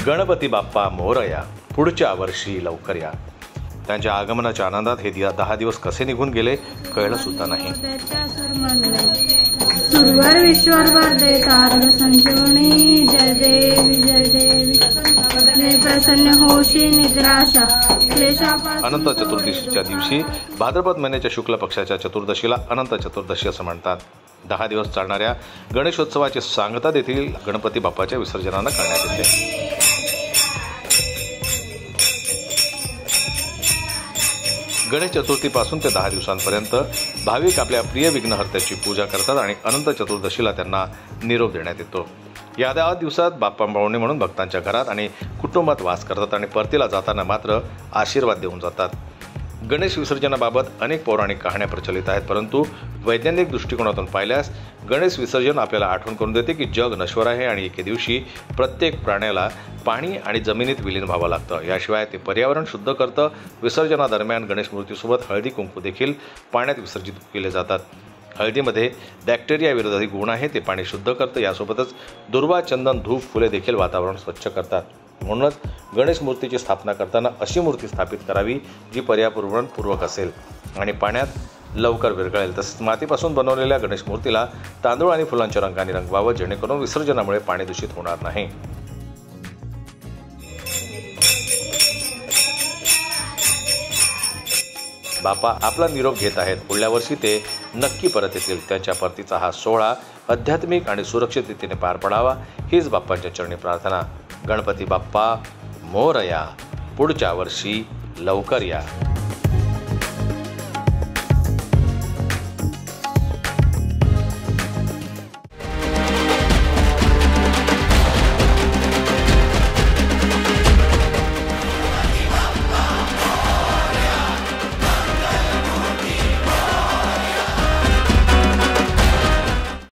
गणपती बाप्पा मोरया, पुढच्या वर्षी लवकर या. त्यांच्या आगमनाच्या आनंदात हे 10 दिवस कसे निघून गेले कळलं सुद्धा नाही. सुरवर विश्वरवर दे तारक संजीवनी, जय देवी जय देवी, प्रसन्न होशी निद्राशा. अनंत चतुर्दशीच्या दिवशी भाद्रपद महिन्याच्या शुक्ल पक्षाच्या चतुर्दशीला अनंत चतुर्दशी असं म्हणतात. 10 दिवस चालणाऱ्या गणेशोत्सवाची सांगता देखील गणपती बाप्पाच्या विसर्जनानं करण्यात येते. गणेश चतुर्थीपासून ते 10 दिवसांपर्यंत भाविक आपल्या प्रिय विघ्नहर्त्याची पूजा करतात आणि अनंत चतुर्दशीला त्यांना निरोप देण्यात येतो. या 10 दिवसात बाप्पा पाहुणे म्हणून भक्तांच्या घरात आणि कुटुंबात वास करतात आणि परतीला जाताना मात्र आशीर्वाद देऊन जातात. गणेश विसर्जनाबाबत अनेक पौराणिक कहाण्या प्रचलित आहेत, परंतु वैज्ञानिक दृष्टिकोनातून पाहिल्यास गणेश विसर्जन आपल्याला आठवण करून देते की जग नश्वर आहे आणि एके दिवशी प्रत्येक प्राण्याला पाणी आणि जमिनीत विलीन व्हावं लागतं. याशिवाय ते पर्यावरण शुद्ध करतं. विसर्जनादरम्यान गणेश मूर्तीसोबत हळदी कुंकू देखील पाण्यात विसर्जित केले जातात. हळदीमध्ये बॅक्टेरिया विरोधी गुण आहे, ते पाणी शुद्ध करतं. यासोबतच दुर्वा, चंदन, धूप, फुले देखील वातावरण स्वच्छ करतात. म्हणूनच गणेश मूर्तीची स्थापना करताना अशी मूर्ती स्थापित करावी जी पर्यावरणपूर्वक असेल आणि पाण्यात लवकर विरघळेल. तसेच मातीपासून बनवलेल्या गणेश मूर्तीला तांदूळ आणि फुलांच्या रंगाने रंगवावं, जेणेकरून विसर्जनामुळे पाणी दूषित होणार नाही. बाप्पा आपला निरोप घेत आहेत. पुढल्या वर्षी ते नक्की परत येतील. त्यांच्या परतीचा हा सोहळा आध्यात्मिक आणि सुरक्षित रीतीने पार पडावा हीच बाप्पांच्या चरणी प्रार्थना. गणपती बाप्पा मोरया, पुढच्या वर्षी लवकर या.